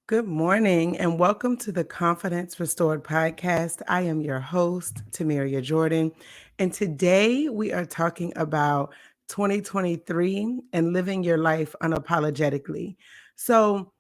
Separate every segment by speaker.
Speaker 1: Good morning and welcome to the Confidence Restored podcast. I am your host, Tamiria Jordan, and today we are talking about 2023 and living your life unapologetically. So,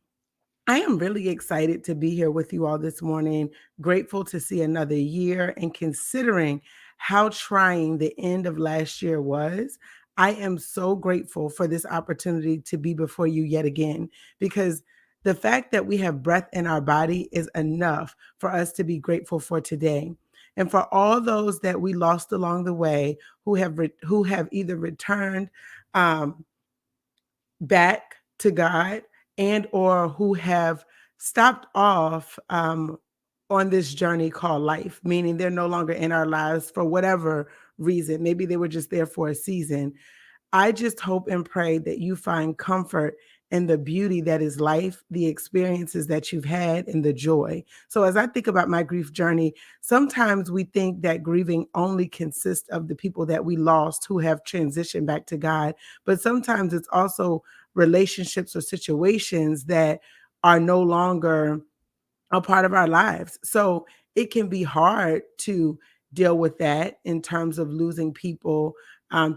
Speaker 1: I am really excited to be here with you all this morning. Grateful to see another year and considering how trying the end of last year was. I am so grateful for this opportunity to be before you yet again because the fact that we have breath in our body is enough for us to be grateful for today. And for all those that we lost along the way who have either returned um, back to God and or who have stopped off on this journey called life, meaning they're no longer in our lives for whatever reason. Maybe they were just there for a season. I just hope and pray that you find comfort in the beauty that is life, the experiences that you've had, and the joy. So, as I think about my grief journey, sometimes we think that grieving only consists of the people that we lost who have transitioned back to God, but sometimes it's also relationships or situations that are no longer a part of our lives. So it can be hard to deal with that in terms of losing people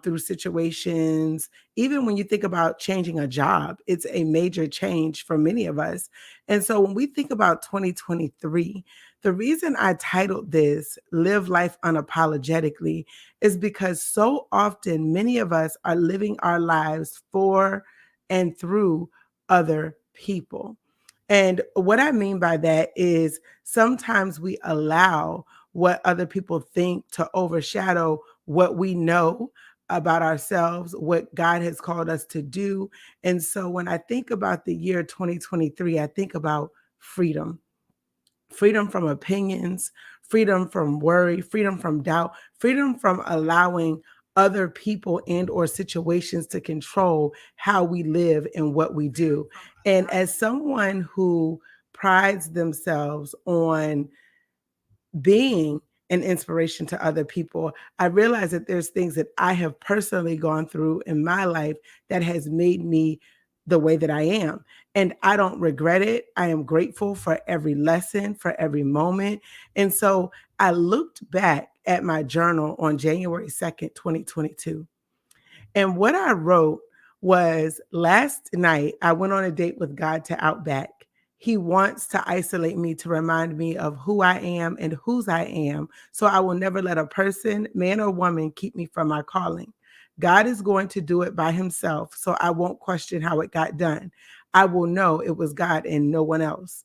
Speaker 1: through situations. Even when you think about changing a job, it's a major change for many of us. And so when we think about 2023, the reason I titled this Live Life Unapologetically is because so often many of us are living our lives for and through other people. And what I mean by that is sometimes we allow what other people think to overshadow what we know about ourselves, what God has called us to do. And so when I think about the year 2023, I think about freedom. Freedom from opinions, freedom from worry, freedom from doubt, freedom from allowing other people and or situations to control how we live and what we do. And as someone who prides themselves on being an inspiration to other people, I realize that there's things that I have personally gone through in my life that has made me the way that I am. And I don't regret it. I am grateful for every lesson, for every moment. And so I looked back at my journal on January 2nd, 2022. And what I wrote was last night, I went on a date with God to Outback. He wants to isolate me to remind me of who I am and whose I am. So I will never let a person, man or woman, keep me from my calling. God is going to do it by himself. So I won't question how it got done. I will know it was God and no one else.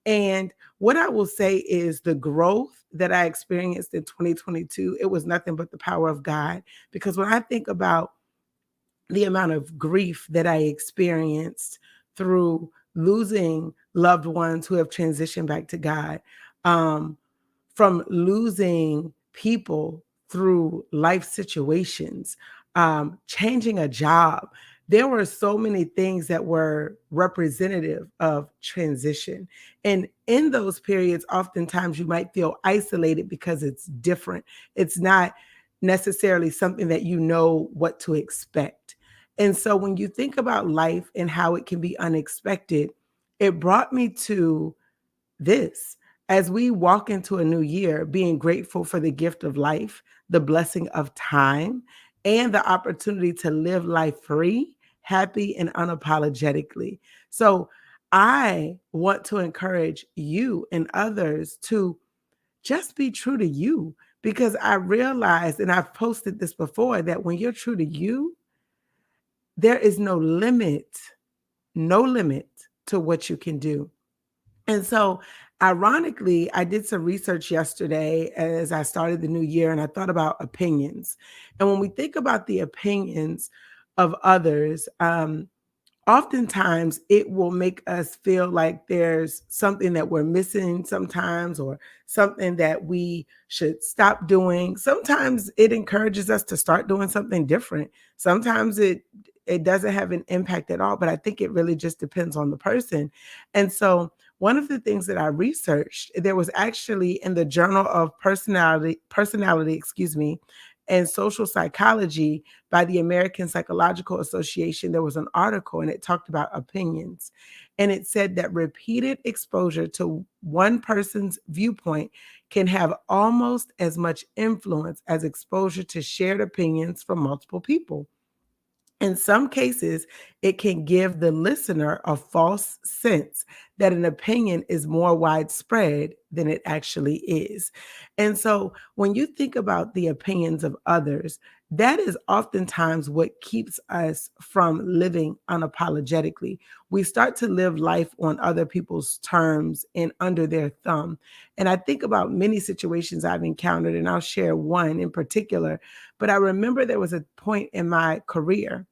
Speaker 1: And what I will say is the growth that I experienced in 2022, it was nothing but the power of God. Because when I think about the amount of grief that I experienced through losing loved ones who have transitioned back to God, um, from losing people through life situations, changing a job. There were so many things that were representative of transition. And in those periods, oftentimes you might feel isolated because it's different. It's not necessarily something that you know what to expect. And so when you think about life and how it can be unexpected, it brought me to this. As we walk into a new year, being grateful for the gift of life, the blessing of time, and the opportunity to live life free, happy, and unapologetically. So I want to encourage you and others to just be true to you because I realized, and I've posted this before, that when you're true to you, there is no limit to what you can do. And so, ironically, I did some research yesterday as I started the new year and I thought about opinions. And when we think about the opinions of others, oftentimes it will make us feel like there's something that we're missing sometimes or something that we should stop doing. Sometimes it encourages us to start doing something different. Sometimes it doesn't have an impact at all, but I think it really just depends on the person. And so one of the things that I researched, there was actually in the Journal of Personality, excuse me, and Social Psychology by the American Psychological Association, there was an article and it talked about opinions. And it said that repeated exposure to one person's viewpoint can have almost as much influence as exposure to shared opinions from multiple people. In some cases, it can give the listener a false sense that an opinion is more widespread than it actually is. And so, when you think about the opinions of others, that is oftentimes what keeps us from living unapologetically. We start to live life on other people's terms and under their thumb. And I think about many situations I've encountered, and I'll share one in particular. But I remember there was a point in my career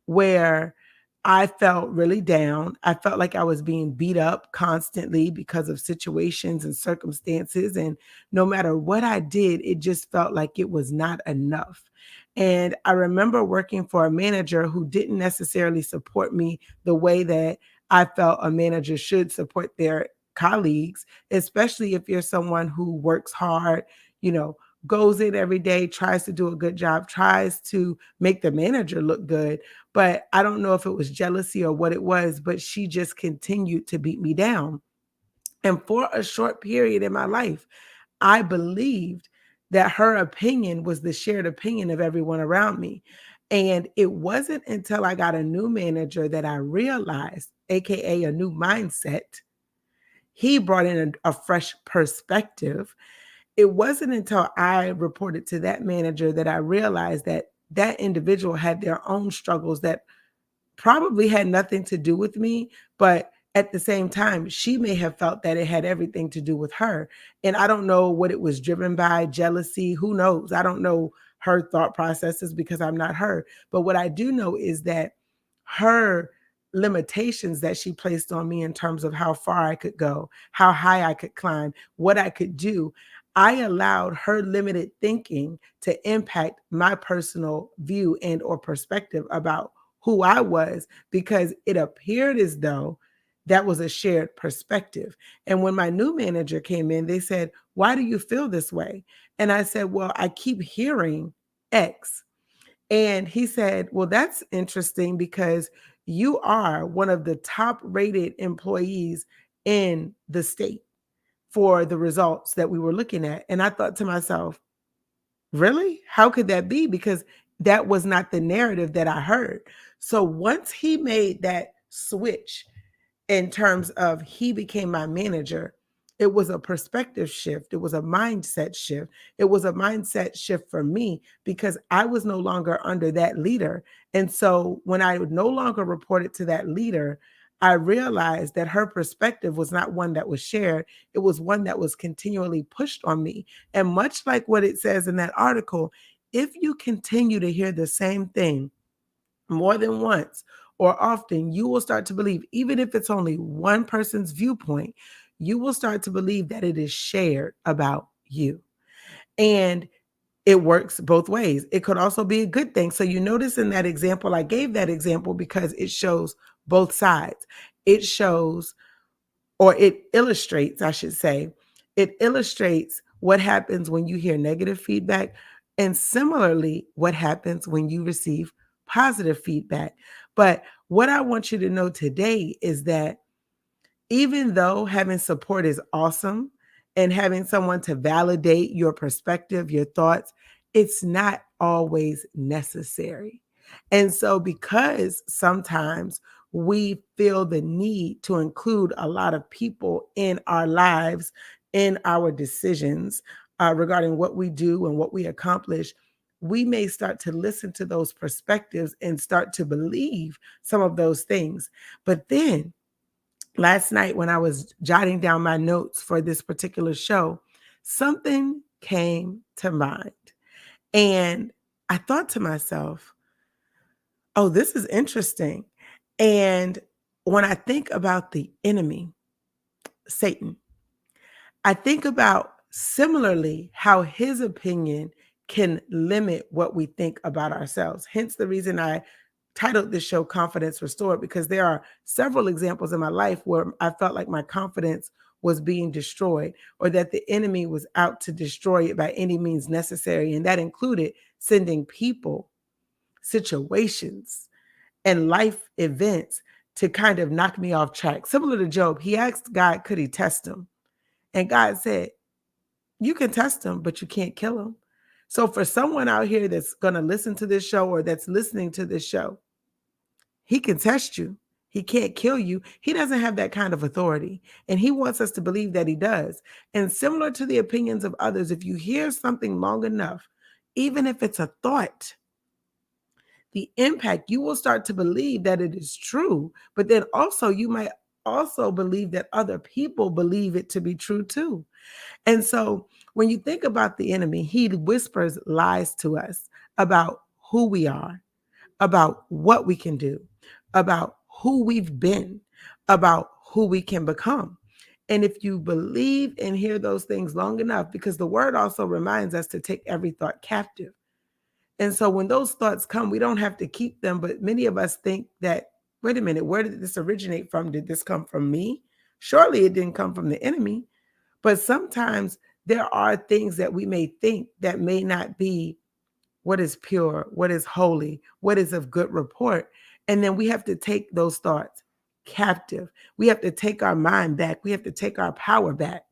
Speaker 1: where I felt really down. I felt like I was being beat up constantly because of situations and circumstances. And no matter what I did, it just felt like it was not enough. And I remember working for a manager who didn't necessarily support me the way that I felt a manager should support their colleagues, especially if you're someone who works hard, you know, goes in every day, tries to do a good job, tries to make the manager look good. But I don't know if it was jealousy or what it was, but she just continued to beat me down. And for a short period in my life, I believed that her opinion was the shared opinion of everyone around me. And it wasn't until I got a new manager that I realized, AKA a new mindset, he brought in a fresh perspective. It wasn't until I reported to that manager that I realized that that individual had their own struggles that probably had nothing to do with me, but at the same time, she may have felt that it had everything to do with her. And I don't know what it was driven by, jealousy, who knows? I don't know her thought processes because I'm not her. But what I do know is that her limitations that she placed on me in terms of how far I could go, how high I could climb, what I could do, I allowed her limited thinking to impact my personal view and or perspective about who I was, because it appeared as though that was a shared perspective. And when my new manager came in, they said, "Why do you feel this way?" And I said, "Well, I keep hearing X." And he said, "Well, that's interesting because you are one of the top rated employees in the state for the results that we were looking at." And I thought to myself, really? How could that be? Because that was not the narrative that I heard. So once he made that switch in terms of he became my manager, it was a perspective shift. It was a mindset shift. It was a mindset shift for me because I was no longer under that leader. And so when I no longer reported to that leader, I realized that her perspective was not one that was shared. It was one that was continually pushed on me. And much like what it says in that article, if you continue to hear the same thing more than once or often, you will start to believe, even if it's only one person's viewpoint, you will start to believe that it is shared about you. And it works both ways. It could also be a good thing. So you notice in that example, I gave that example because it shows both sides. It shows, or it illustrates, I should say, it illustrates what happens when you hear negative feedback, and similarly, what happens when you receive positive feedback. But what I want you to know today is that even though having support is awesome and having someone to validate your perspective, your thoughts, it's not always necessary. And so, because sometimes we feel the need to include a lot of people in our lives, in our decisions regarding what we do and what we accomplish, we may start to listen to those perspectives and start to believe some of those things. But then, last night when I was jotting down my notes for this particular show, something came to mind. And I thought to myself, oh, this is interesting. And when I think about the enemy, Satan, I think about similarly how his opinion can limit what we think about ourselves. Hence the reason I titled this show Confidence Restored, because there are several examples in my life where I felt like my confidence was being destroyed, or that the enemy was out to destroy it by any means necessary. And that included sending people, situations, and life events to kind of knock me off track. Similar to Job, he asked God, could he test him? And God said, you can test him, but you can't kill him. So for someone out here that's going to listen to this show or that's listening to this show, he can test you. He can't kill you. He doesn't have that kind of authority. And he wants us to believe that he does. And similar to the opinions of others, if you hear something long enough, even if it's a thought, the impact, you will start to believe that it is true. But then also, you might also believe that other people believe it to be true too. And so when you think about the enemy, he whispers lies to us about who we are, about what we can do, about who we've been, about who we can become. And if you believe and hear those things long enough, because the word also reminds us to take every thought captive. And so when those thoughts come, we don't have to keep them. But many of us think that, wait a minute, where did this originate from? Did this come from me? Surely it didn't come from the enemy. But sometimes there are things that we may think that may not be what is pure, what is holy, what is of good report. And then we have to take those thoughts captive. We have to take our mind back. We have to take our power back.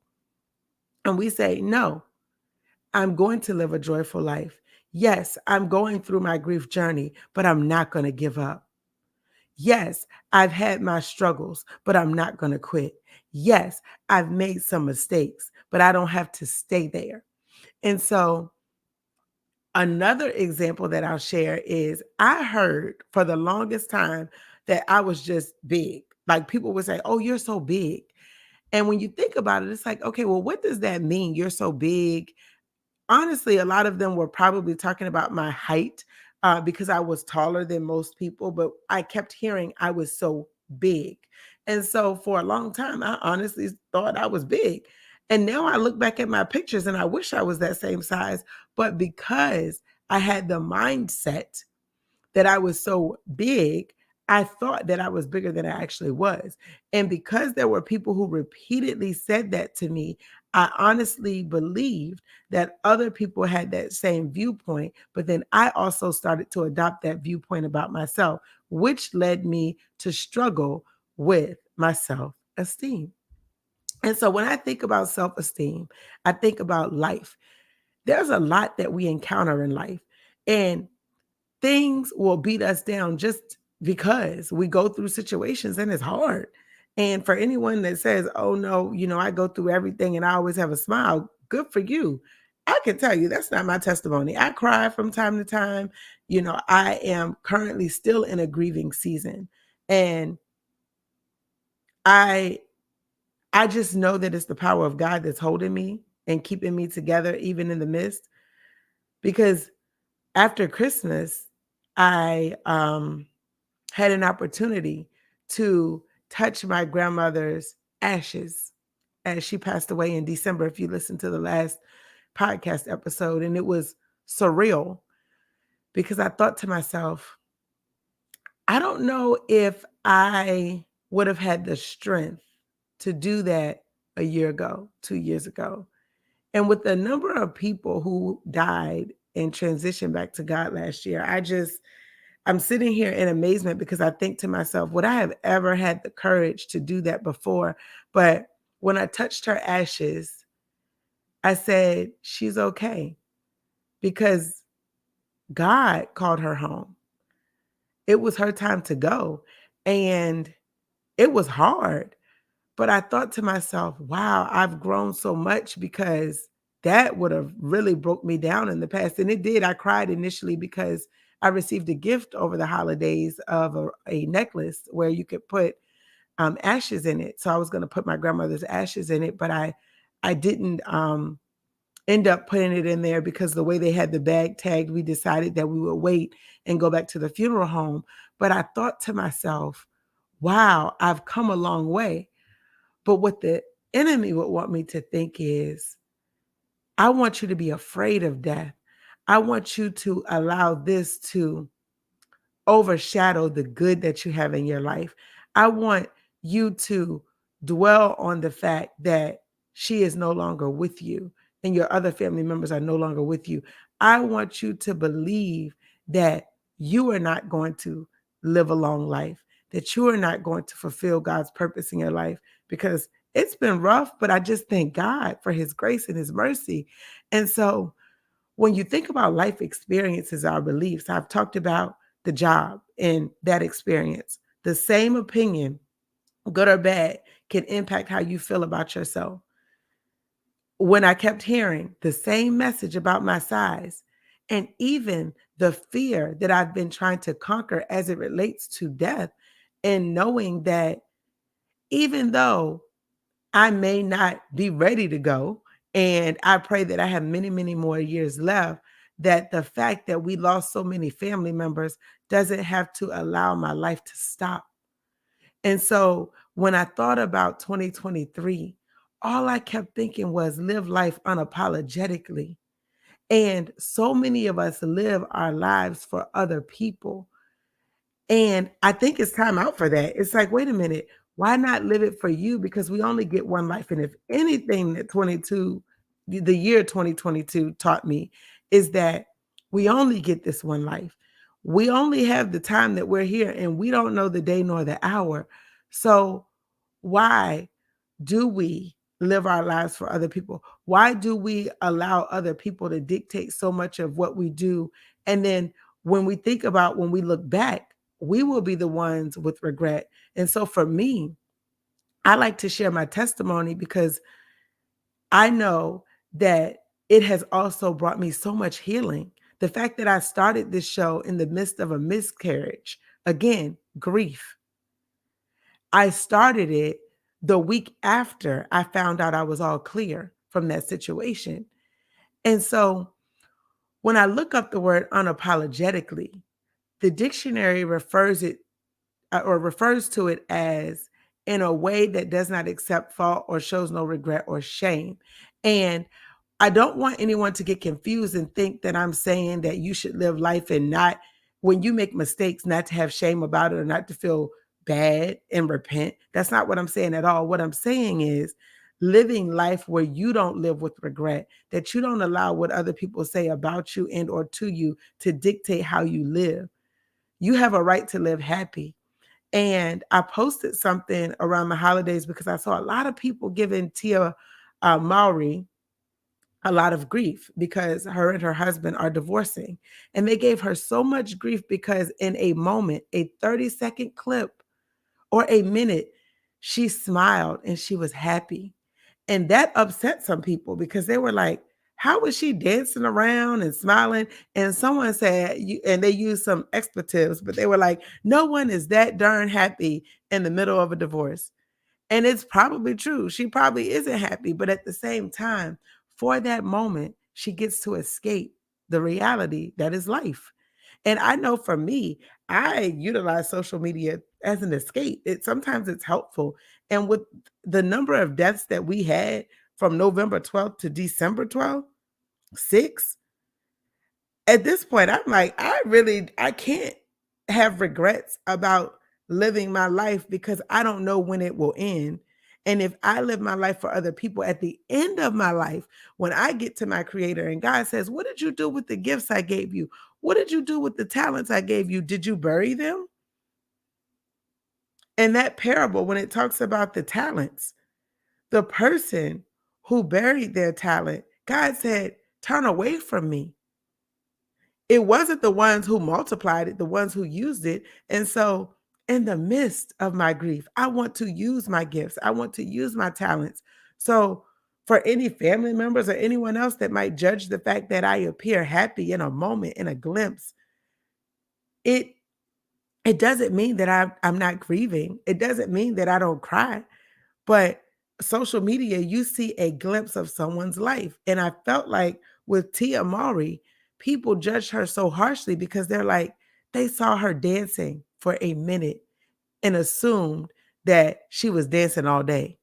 Speaker 1: And we say, no, I'm going to live a joyful life. Yes, I'm going through my grief journey, but I'm not going to give up. Yes, I've had my struggles, but I'm not going to quit. Yes, I've made some mistakes, but I don't have to stay there. And so another example that I'll share is I heard for the longest time that I was just big. Like people would say, oh, you're so big. And when you think about it, it's like, okay, well, what does that mean? You're so big. Honestly, a lot of them were probably talking about my height because I was taller than most people, but I kept hearing I was so big. And so for a long time, I honestly thought I was big. And now I look back at my pictures and I wish I was that same size. But because I had the mindset that I was so big, I thought that I was bigger than I actually was. And because there were people who repeatedly said that to me, I honestly believed that other people had that same viewpoint. But then I also started to adopt that viewpoint about myself, which led me to struggle with my self esteem. And so when I think about self esteem, I think about life. There's a lot that we encounter in life. And things will beat us down just because we go through situations and it's hard. And for anyone that says, oh no, I go through everything and I always have a smile, good for you. I can tell you that's not my testimony. I cry from time to time. I am currently still in a grieving season. And I I just know that it's the power of God that's holding me and keeping me together even in the midst. Because after Christmas, I had an opportunity to touch my grandmother's ashes as she passed away in December, if you listen to the last podcast episode. And it was surreal because I thought to myself, I don't know if I would have had the strength to do that a year ago, 2 years ago. And with the number of people who died and transitioned back to God last year, I'm sitting here in amazement because I think to myself, would I have ever had the courage to do that before? But when I touched her ashes, I said, she's okay because God called her home. It was her time to go. And it was hard. But I thought to myself, wow, I've grown so much because that would have really broke me down in the past. And it did. I cried initially because I received a gift over the holidays of a necklace where you could put ashes in it. So I was going to put my grandmother's ashes in it, but I didn't end up putting it in there because the way they had the bag tagged, we decided that we would wait and go back to the funeral home. But I thought to myself, wow, I've come a long way. But what the enemy would want me to think is, I want you to be afraid of death. I want you to allow this to overshadow the good that you have in your life. I want you to dwell on the fact that she is no longer with you and your other family members are no longer with you. I want you to believe that you are not going to live a long life, that you are not going to fulfill God's purpose in your life, because it's been rough, but I just thank God for his grace and his mercy. And so when you think about life experiences, our beliefs, I've talked about the job and that experience. The same opinion, good or bad, can impact how you feel about yourself. When I kept hearing the same message about my size, and even the fear that I've been trying to conquer as it relates to death, and knowing that even though I may not be ready to go, and I pray that I have many, many more years left, that the fact that we lost so many family members doesn't have to allow my life to stop. And so when I thought about 2023, all I kept thinking was live life unapologetically. And so many of us live our lives for other people. And I think it's time out for that. It's like, wait a minute, why not live it for you? Because we only get one life. And if anything that the year 2022 taught me is that we only get this one life. We only have the time that we're here, and we don't know the day nor the hour. So why do we live our lives for other people? Why do we allow other people to dictate so much of what we do? And then when we look back, we will be the ones with regret. And so for me, I like to share my testimony because I know that it has also brought me so much healing. The fact that I started this show in the midst of a miscarriage, again, grief. I started it the week after I found out I was all clear from that situation. And so when I look up the word unapologetically, the dictionary refers to it as in a way that does not accept fault or shows no regret or shame. And I don't want anyone to get confused and think that I'm saying that you should live life and not, when you make mistakes, not to have shame about it or not to feel bad and repent. That's not what I'm saying at all. What I'm saying is living life where you don't live with regret, that you don't allow what other people say about you and or to you to dictate how you live. You have a right to live happy. And I posted something around the holidays because I saw a lot of people giving Tia Mowry a lot of grief because her and her husband are divorcing. And they gave her so much grief because in a moment, a 30-second clip or a minute, she smiled and she was happy. And that upset some people because they were like, how was she dancing around and smiling? And someone said, and they used some expletives, but they were like, no one is that darn happy in the middle of a divorce. And it's probably true. She probably isn't happy, but at the same time, for that moment, she gets to escape the reality that is life. And I know for me, I utilize social media as an escape. Sometimes it's helpful. And with the number of deaths that we had from November 12th to December 12th, 6, at this point, I'm like, I can't have regrets about living my life because I don't know when it will end. And if I live my life for other people at the end of my life, when I get to my creator and God says, what did you do with the gifts I gave you? What did you do with the talents I gave you? Did you bury them? And that parable, when it talks about the talents, the person who buried their talent, God said, turn away from me. It wasn't the ones who multiplied it, the ones who used it. And so, in the midst of my grief, I want to use my gifts, I want to use my talents. So, for any family members or anyone else that might judge the fact that I appear happy in a moment, in a glimpse, it it doesn't mean that I'm not grieving. It doesn't mean that I don't cry. But social media, you see a glimpse of someone's life. And I felt like with Tia Mowry, people judged her so harshly because they're like, they saw her dancing for a minute and assumed that she was dancing all day.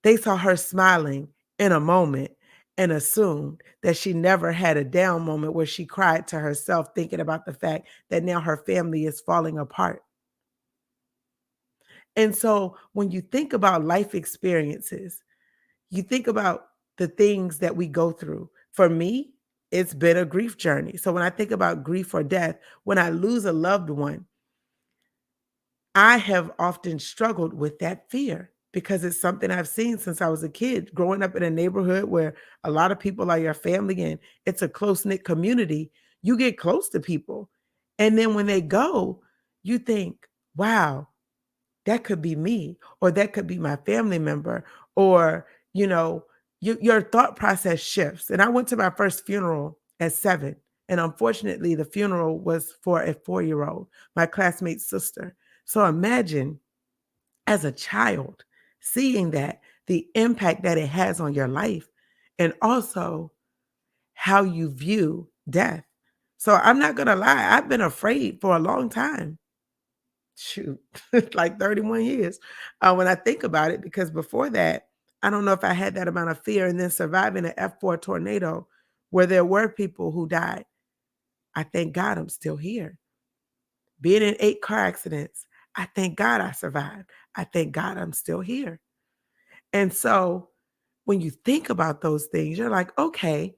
Speaker 1: They saw her smiling in a moment and assumed that she never had a down moment where she cried to herself, thinking about the fact that now her family is falling apart. And so when you think about life experiences, you think about the things that we go through. For me, it's been a grief journey. So when I think about grief or death, when I lose a loved one, I have often struggled with that fear because it's something I've seen since I was a kid, growing up in a neighborhood where a lot of people are your family and it's a close knit community. You get close to people. And then when they go, you think, wow, that could be me, or that could be my family member, or, you know, your thought process shifts. And I went to my first funeral at 7. And unfortunately, the funeral was for a 4-year old, my classmate's sister. So imagine as a child seeing that, the impact that it has on your life, and also how you view death. So I'm not going to lie, I've been afraid for a long time. Shoot, like 31 years, when I think about it, because before that, I don't know if I had that amount of fear, and then surviving an F4 tornado where there were people who died. I thank God I'm still here. Being in 8 car accidents, I thank God I survived. I thank God I'm still here. And so when you think about those things, you're like, okay,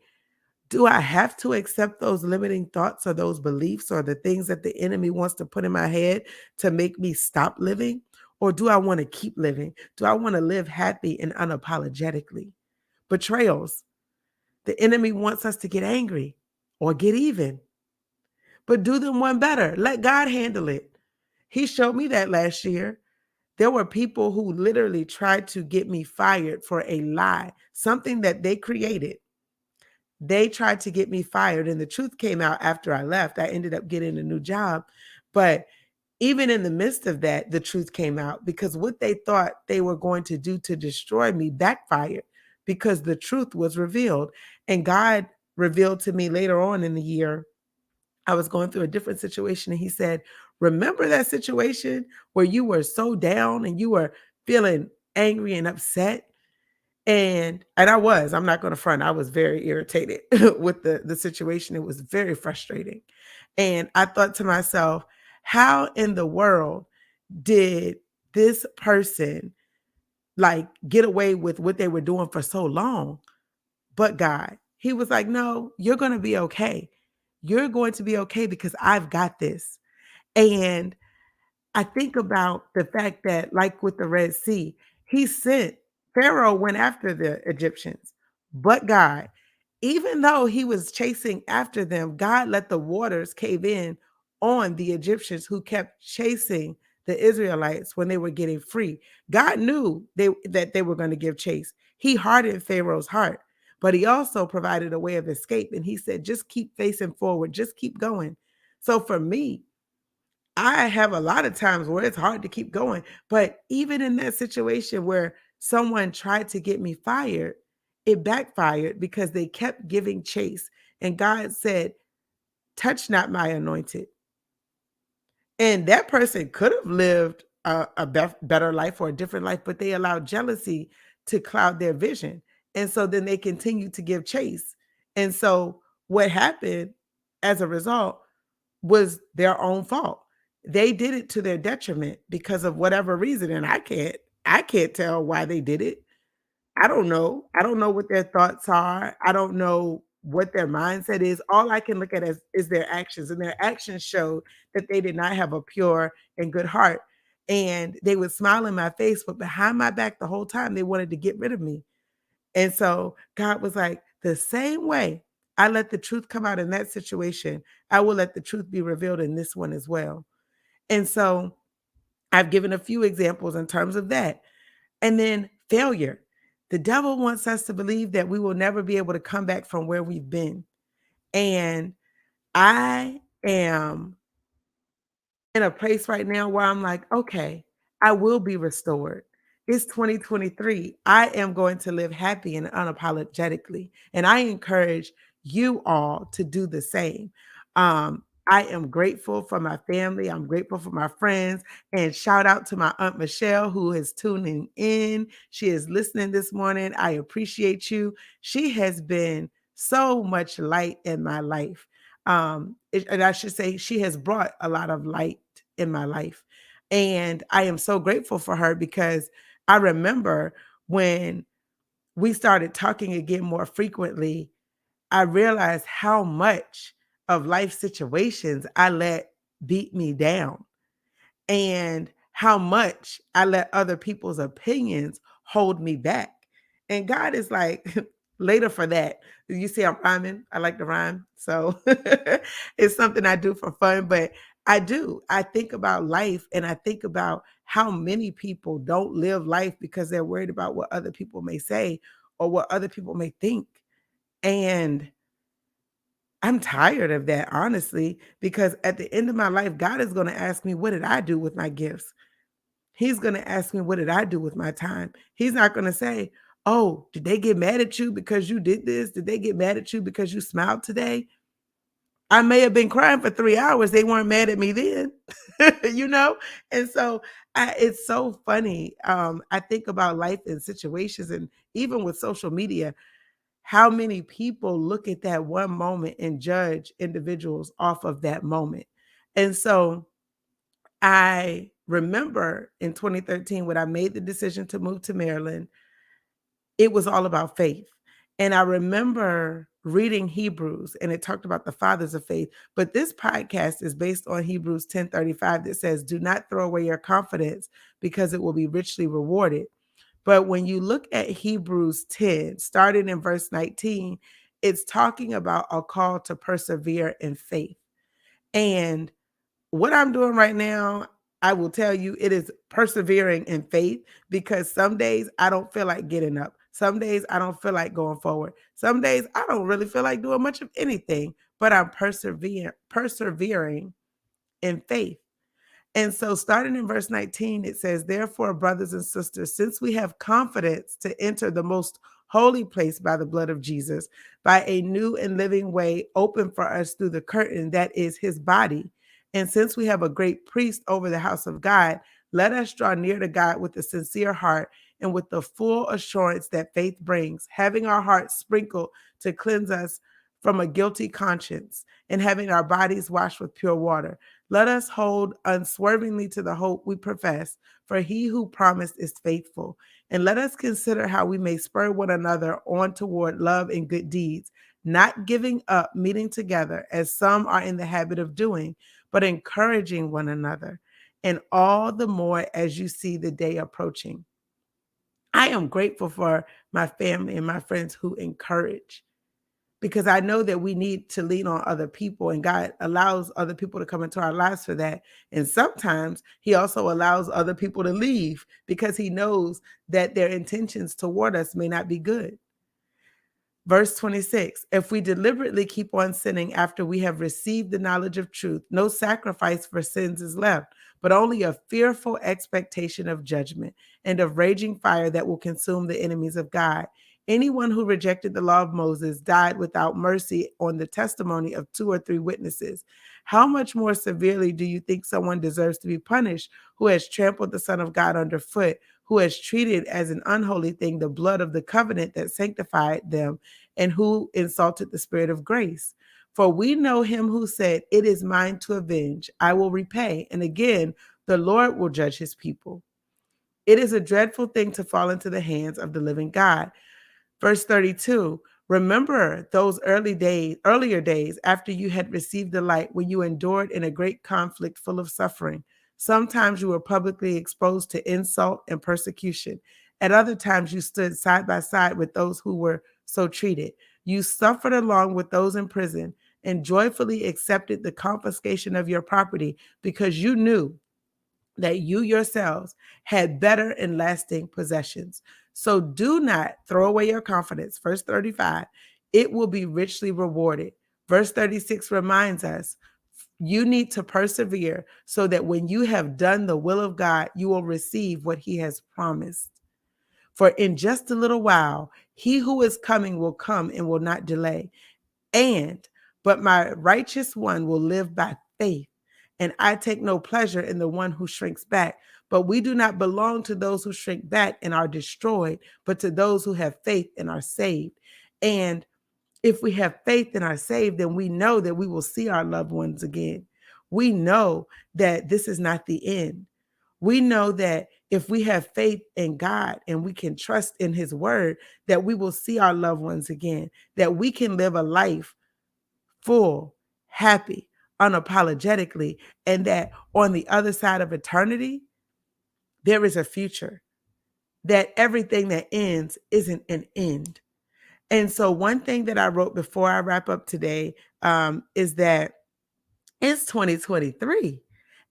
Speaker 1: do I have to accept those limiting thoughts or those beliefs or the things that the enemy wants to put in my head to make me stop living? Or do I want to keep living? Do I want to live happy and unapologetically? Betrayals. The enemy wants us to get angry or get even, but do them one better. Let God handle it. He showed me that last year. There were people who literally tried to get me fired for a lie, something that they created. They tried to get me fired, and the truth came out after I left. I ended up getting a new job. But even in the midst of that, the truth came out, because what they thought they were going to do to destroy me backfired, because the truth was revealed. And God revealed to me later on in the year, I was going through a different situation, and he said, remember that situation where you were so down and you were feeling angry and upset? And I'm not going to front, I was very irritated with the situation. It was very frustrating. And I thought to myself, how in the world did this person like get away with what they were doing for so long? But God, he was like, no, you're going to be okay. You're going to be okay because I've got this. And I think about the fact that, like with the Red Sea, he sent, Pharaoh went after the Egyptians, but God, even though he was chasing after them, God let the waters cave in on the Egyptians who kept chasing the Israelites when they were getting free. God knew that they were going to give chase. He hardened Pharaoh's heart, but he also provided a way of escape. And he said, just keep facing forward, just keep going. So for me, I have a lot of times where it's hard to keep going. But even in that situation where someone tried to get me fired, it backfired because they kept giving chase. And God said, touch not my anointed. And that person could have lived better life or a different life, but they allowed jealousy to cloud their vision. And so then they continued to give chase. And so what happened as a result was their own fault. They did it to their detriment because of whatever reason, and I can't tell why they did it. I don't know. I don't know what their thoughts are. I don't know what their mindset is. All I can look at is their actions, and their actions showed that they did not have a pure and good heart. And they would smile in my face, but behind my back the whole time they wanted to get rid of me. And so God was like, the same way I let the truth come out in that situation, I will let the truth be revealed in this one as well. And so I've given a few examples in terms of that. And then failure. The devil wants us to believe that we will never be able to come back from where we've been. And I am in a place right now where I'm like, okay, I will be restored. It's 2023. I am going to live happy and unapologetically. And I encourage you all to do the same. I am grateful for my family. I'm grateful for my friends. And shout out to my Aunt Michelle, who is tuning in. She is listening this morning. I appreciate you. She has been so much light in my life. And I should say, she has brought a lot of light in my life. And I am so grateful for her because I remember when we started talking again more frequently, I realized how much of life situations I let beat me down, and how much I let other people's opinions hold me back. And God is like, later for that. You see, I'm rhyming. I like to rhyme. So it's something I do for fun, but I do. I think about life and I think about how many people don't live life because they're worried about what other people may say or what other people may think. And I'm tired of that, honestly, because at the end of my life, God is going to ask me, what did I do with my gifts? He's going to ask me, what did I do with my time? He's not going to say, oh, did they get mad at you because you did this? Did they get mad at you because you smiled today? I may have been crying for 3 hours. They weren't mad at me then, you know? And so it's so funny. I think about life and situations, and even with social media, how many people look at that one moment and judge individuals off of that moment. And so I remember in 2013 when I made the decision to move to Maryland, it was all about faith. And I remember reading Hebrews and it talked about the fathers of faith. But this podcast is based on Hebrews 10:35 that says, do not throw away your confidence because it will be richly rewarded. But when you look at Hebrews 10, starting in verse 19, it's talking about a call to persevere in faith. And what I'm doing right now, I will tell you, it is persevering in faith because some days I don't feel like getting up. Some days I don't feel like going forward. Some days I don't really feel like doing much of anything, but I'm persevering in faith. And so, starting in verse 19, it says, therefore, brothers and sisters, since we have confidence to enter the most holy place by the blood of Jesus, by a new and living way open for us through the curtain that is his body, and since we have a great priest over the house of God, let us draw near to God with a sincere heart and with the full assurance that faith brings, having our hearts sprinkled to cleanse us from a guilty conscience, and having our bodies washed with pure water. Let us hold unswervingly to the hope we profess, for he who promised is faithful. And let us consider how we may spur one another on toward love and good deeds, not giving up meeting together as some are in the habit of doing, but encouraging one another, and all the more as you see the day approaching. I am grateful for my family and my friends who encourage, because I know that we need to lean on other people, and God allows other people to come into our lives for that. And sometimes he also allows other people to leave because he knows that their intentions toward us may not be good. Verse 26, if we deliberately keep on sinning after we have received the knowledge of truth, no sacrifice for sins is left, but only a fearful expectation of judgment and of raging fire that will consume the enemies of God. Anyone who rejected the law of Moses died without mercy on the testimony of 2 or 3 witnesses. How much more severely do you think someone deserves to be punished who has trampled the Son of God underfoot, who has treated as an unholy thing the blood of the covenant that sanctified them, and who insulted the Spirit of grace? For we know him who said, it is mine to avenge, I will repay. And again, the Lord will judge his people. It is a dreadful thing to fall into the hands of the living God. Verse 32, remember those earlier days after you had received the light, when you endured in a great conflict full of suffering. Sometimes you were publicly exposed to insult and persecution. At other times you stood side by side with those who were so treated. You suffered along with those in prison and joyfully accepted the confiscation of your property because you knew that you yourselves had better and lasting possessions. So do not throw away your confidence. Verse 35, it will be richly rewarded. Verse 36 reminds us, you need to persevere so that when you have done the will of God, you will receive what he has promised. For in just a little while, he who is coming will come and will not delay. But my righteous one will live by faith. And I take no pleasure in the one who shrinks back. But we do not belong to those who shrink back and are destroyed, but to those who have faith and are saved. And if we have faith and are saved, then we know that we will see our loved ones again. We know that this is not the end. We know that if we have faith in God and we can trust in his word, that we will see our loved ones again, that we can live a life full, happy, unapologetically, and that on the other side of eternity, there is a future, that everything that ends isn't an end. And so, one thing that I wrote before I wrap up today is that it's 2023.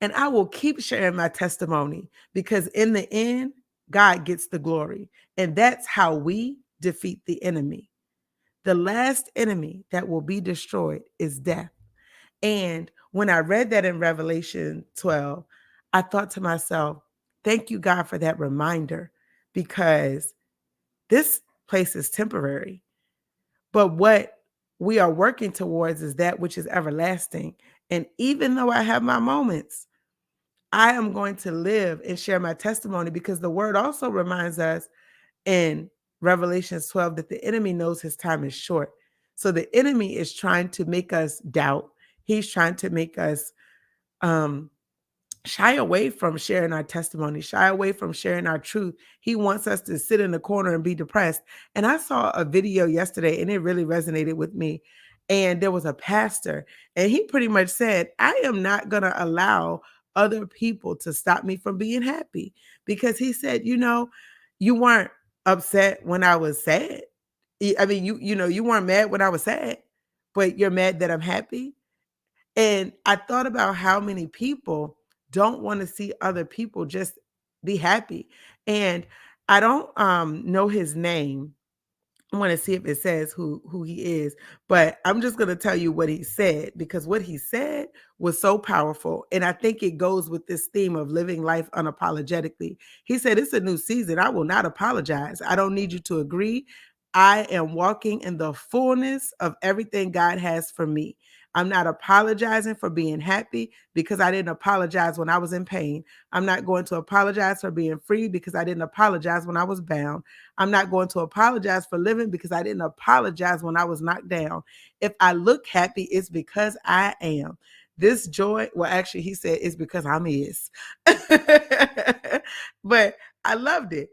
Speaker 1: And I will keep sharing my testimony because in the end, God gets the glory. And that's how we defeat the enemy. The last enemy that will be destroyed is death. And when I read that in Revelation 12, I thought to myself, thank you, God, for that reminder, because this place is temporary. But what we are working towards is that which is everlasting. And even though I have my moments, I am going to live and share my testimony, because the word also reminds us in Revelations 12 that the enemy knows his time is short. So the enemy is trying to make us doubt. He's trying to make us um, shy away from sharing our testimony, shy away from sharing our truth. He wants us to sit in the corner and be depressed. And I saw a video yesterday and it really resonated with me. And there was a pastor, and he pretty much said, I am not going to allow other people to stop me from being happy. Because he said, you weren't upset when I was sad. I mean, you weren't mad when I was sad, but you're mad that I'm happy. And I thought about how many people don't want to see other people just be happy. And I don't know his name. I want to see if it says who he is, but I'm just going to tell you what he said, because what he said was so powerful. And I think it goes with this theme of living life unapologetically. He said, it's a new season. I will not apologize. I don't need you to agree. I am walking in the fullness of everything God has for me. I'm not apologizing for being happy because I didn't apologize when I was in pain. I'm not going to apologize for being free because I didn't apologize when I was bound. I'm not going to apologize for living because I didn't apologize when I was knocked down. If I look happy, it's because I am. This joy, well, actually, he said it's because I'm his. But I loved it.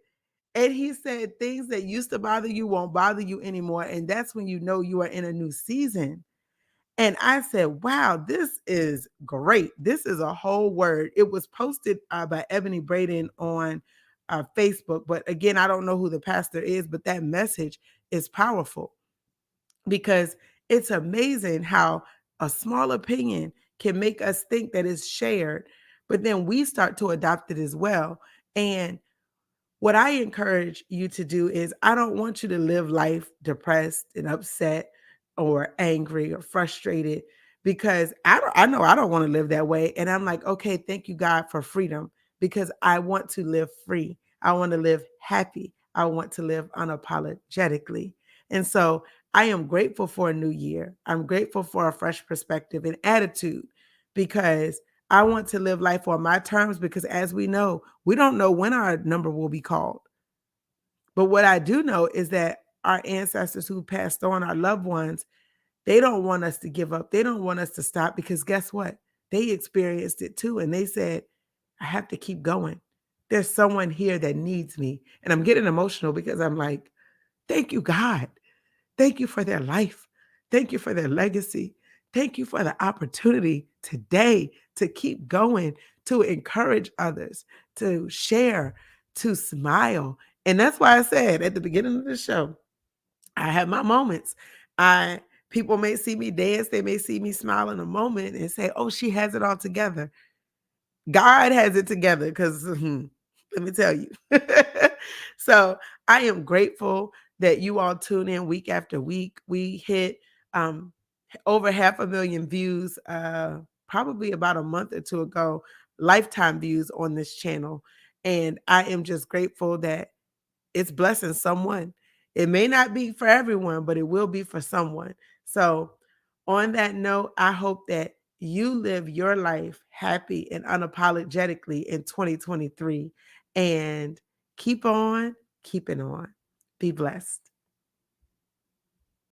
Speaker 1: And he said things that used to bother you won't bother you anymore. And that's when you know you are in a new season. And I said, wow, this is great. This is a whole word. It was posted by Ebony Braden on Facebook. But again, I don't know who the pastor is, but that message is powerful, because it's amazing how a small opinion can make us think that it's shared, but then we start to adopt it as well. And what I encourage you to do is, I don't want you to live life depressed and upset or angry or frustrated, because I know I don't want to live that way. And I'm like, okay, thank you, God, for freedom, because I want to live free. I want to live happy. I want to live unapologetically. And so I am grateful for a new year. I'm grateful for a fresh perspective and attitude, because I want to live life on my terms, because as we know, we don't know when our number will be called. But what I do know is that our ancestors who passed on, our loved ones, they don't want us to give up. They don't want us to stop, because guess what? They experienced it too. And they said, I have to keep going. There's someone here that needs me. And I'm getting emotional because I'm like, thank you, God. Thank you for their life. Thank you for their legacy. Thank you for the opportunity today to keep going, to encourage others, to share, to smile. And that's why I said at the beginning of the show, I have my moments. I People may see me dance, they may see me smile in a moment and say, "Oh, she has it all together." God has it together, because let me tell you. So I am grateful that you all tune in week after week. We hit um, over 500,000 views, probably about a month or two ago, lifetime views on this channel. And I am just grateful that it's blessing someone. It may not be for everyone, but it will be for someone. So, on that note, I hope that you live your life happy and unapologetically in 2023, and keep on keeping on. Be blessed.